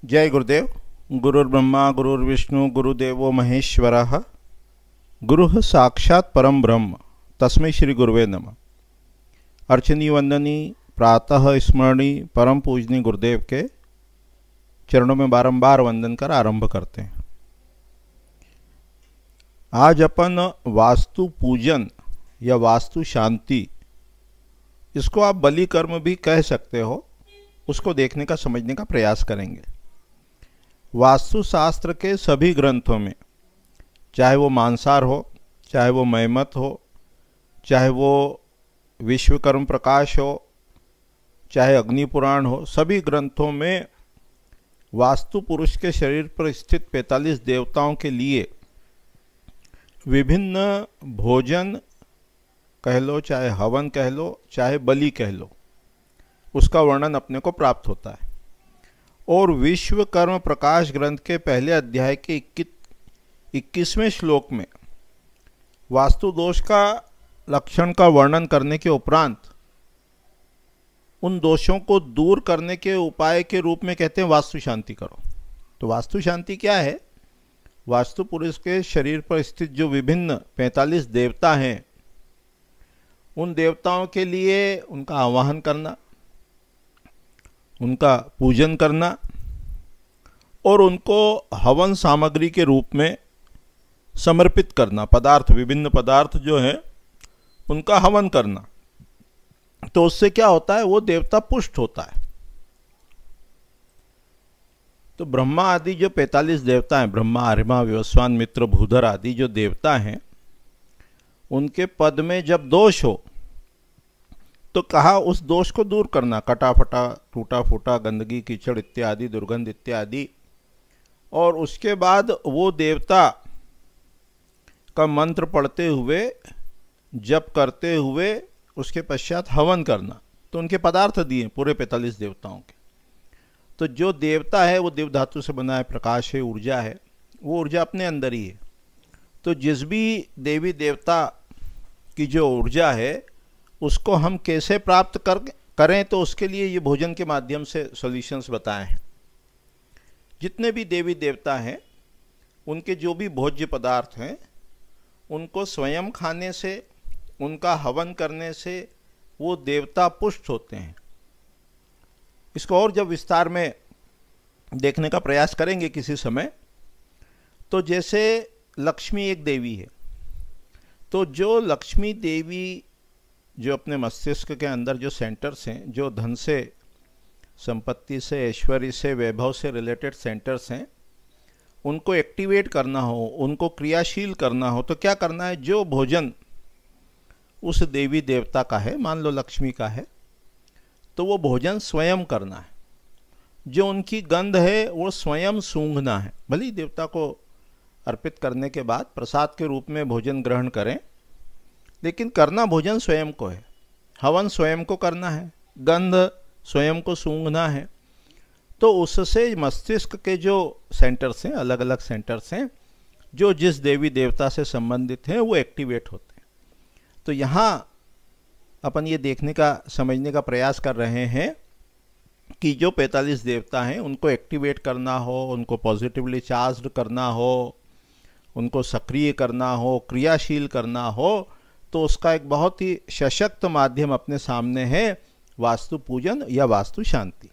जय गुरुदेव। गुरुर्ब्रह्मा गुरुर्विष्णु गुरुदेवो महेश्वरः। गुरुः साक्षात् परम ब्रह्म तस्मै श्री गुरुवे नमः। अर्चनी वंदनी प्रातः स्मरणी परम पूजनी गुरुदेव के चरणों में बारंबार वंदन कर आरंभ करते हैं। आज अपन वास्तु पूजन या वास्तु शांति, इसको आप बलि कर्म भी कह सकते हो, उसको देखने का समझने का प्रयास करेंगे। वास्तुशास्त्र के सभी ग्रंथों में, चाहे वो मानसार हो, चाहे वो मैमत हो, चाहे वो विश्वकर्म प्रकाश हो, चाहे अग्नि पुराण हो, सभी ग्रंथों में वास्तु पुरुष के शरीर पर स्थित 45 देवताओं के लिए विभिन्न भोजन कह लो, चाहे हवन कह लो, चाहे बलि कह लो, उसका वर्णन अपने को प्राप्त होता है। और विश्वकर्म प्रकाश ग्रंथ के पहले अध्याय के 21वें श्लोक में वास्तु दोष का लक्षण का वर्णन करने के उपरांत उन दोषों को दूर करने के उपाय के रूप में कहते हैं वास्तु शांति करो। तो वास्तु शांति क्या है? वास्तु पुरुष के शरीर पर स्थित जो विभिन्न 45 देवता हैं, उन देवताओं के लिए उनका आवाहन करना, उनका पूजन करना और उनको हवन सामग्री के रूप में समर्पित करना, पदार्थ, विभिन्न पदार्थ जो हैं उनका हवन करना। तो उससे क्या होता है? वो देवता पुष्ट होता है। तो ब्रह्मा आदि जो 45 देवता हैं, ब्रह्मा, आर्यमा, विवस्वान, मित्र, भूधर आदि जो देवता हैं, उनके पद में जब दोष हो तो कहा उस दोष को दूर करना, कटा फटा, टूटा फूटा, गंदगी, कीचड़ इत्यादि, दुर्गंध इत्यादि। और उसके बाद वो देवता का मंत्र पढ़ते हुए, जप करते हुए, उसके पश्चात हवन करना। तो उनके पदार्थ दिए पूरे 45 देवताओं के। तो जो देवता है वो देव धातु से बना है, प्रकाश है, ऊर्जा है, वो ऊर्जा अपने अंदर ही है। तो जिस भी देवी देवता की जो ऊर्जा है उसको हम कैसे प्राप्त करें, तो उसके लिए ये भोजन के माध्यम से सॉल्यूशंस बताए हैं। जितने भी देवी देवता हैं उनके जो भी भोज्य पदार्थ हैं उनको स्वयं खाने से, उनका हवन करने से वो देवता पुष्ट होते हैं। इसको और जब विस्तार में देखने का प्रयास करेंगे किसी समय, तो जैसे लक्ष्मी एक देवी है, तो जो लक्ष्मी देवी जो अपने मस्तिष्क के अंदर जो सेंटर्स हैं, जो धन से, संपत्ति से, ऐश्वर्य से, वैभव से रिलेटेड सेंटर्स हैं, उनको एक्टिवेट करना हो, उनको क्रियाशील करना हो, तो क्या करना है? जो भोजन उस देवी देवता का है, मान लो लक्ष्मी का है, तो वो भोजन स्वयं करना है। जो उनकी गंध है वो स्वयं सूंघना है। भले ही देवता को अर्पित करने के बाद प्रसाद के रूप में भोजन ग्रहण करें, लेकिन करना भोजन स्वयं को है, हवन स्वयं को करना है, गंध स्वयं को सूंघना है। तो उससे मस्तिष्क के जो सेंटर्स हैं, अलग अलग सेंटर्स हैं, जो जिस देवी देवता से संबंधित हैं, वो एक्टिवेट होते हैं। तो यहाँ अपन ये देखने का, समझने का प्रयास कर रहे हैं कि जो 45 देवता हैं उनको एक्टिवेट करना हो, उनको पॉजिटिवली चार्ज्ड करना हो, उनको सक्रिय करना हो, क्रियाशील करना हो, तो उसका एक बहुत ही सशक्त माध्यम अपने सामने है वास्तु पूजन या वास्तु शांति।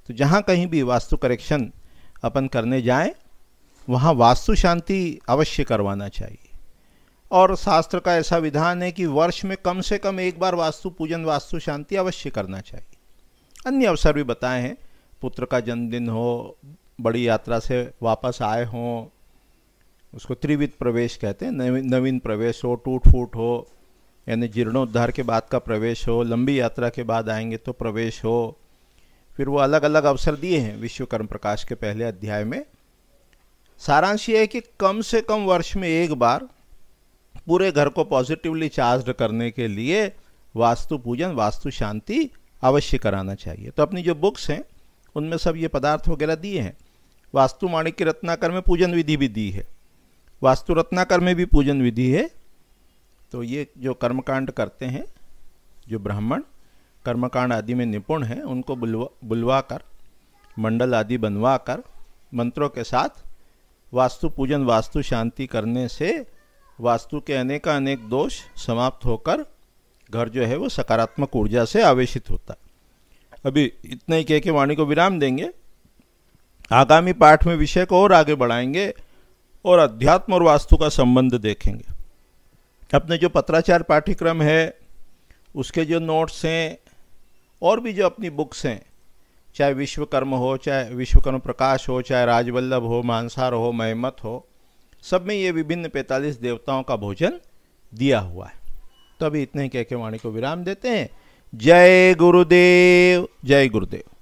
तो जहाँ कहीं भी वास्तु करेक्शन अपन करने जाएं, वहाँ वास्तु शांति अवश्य करवाना चाहिए। और शास्त्र का ऐसा विधान है कि वर्ष में कम से कम एक बार वास्तु पूजन, वास्तु शांति अवश्य करना चाहिए। अन्य अवसर भी बताए हैं, पुत्र का जन्मदिन हो, बड़ी यात्रा से वापस आए हों, उसको त्रिविध प्रवेश कहते हैं, नवीन प्रवेश हो, टूट फूट हो, यानी जीर्णोद्धार के बाद का प्रवेश हो, लंबी यात्रा के बाद आएंगे तो प्रवेश हो। फिर वो अलग अलग अवसर दिए हैं विश्वकर्म प्रकाश के पहले अध्याय में। सारांश ये है कि कम से कम वर्ष में एक बार पूरे घर को पॉजिटिवली चार्ज करने के लिए वास्तु पूजन, वास्तु शांति अवश्य कराना चाहिए। तो अपनी जो बुक्स हैं उनमें सब ये पदार्थ वगैरह दिए हैं। वास्तु माणिक्य रत्नाकर में पूजन विधि भी दी है, वास्तु रत्नाकर में भी पूजन विधि है। तो ये जो कर्मकांड करते हैं, जो ब्राह्मण कर्मकांड आदि में निपुण हैं, उनको बुलवा कर मंडल आदि बनवाकर मंत्रों के साथ वास्तु पूजन, वास्तु शांति करने से वास्तु के अनेक दोष समाप्त होकर घर जो है वो सकारात्मक ऊर्जा से आवेशित होता है। अभी इतना ही कह के वाणी को विराम देंगे। आगामी पाठ में विषय को और आगे बढ़ाएंगे और अध्यात्म और वास्तु का संबंध देखेंगे। अपने जो पत्राचार पाठ्यक्रम है उसके जो नोट्स हैं और भी जो अपनी बुक्स हैं, चाहे विश्वकर्म हो, चाहे विश्वकर्म प्रकाश हो, चाहे राजवल्लभ हो, मानसार हो, महमत हो, सब में ये विभिन्न 45 देवताओं का भोजन दिया हुआ है। तो अभी इतने ही कह के वाणी को विराम देते हैं। जय गुरुदेव, जय गुरुदेव।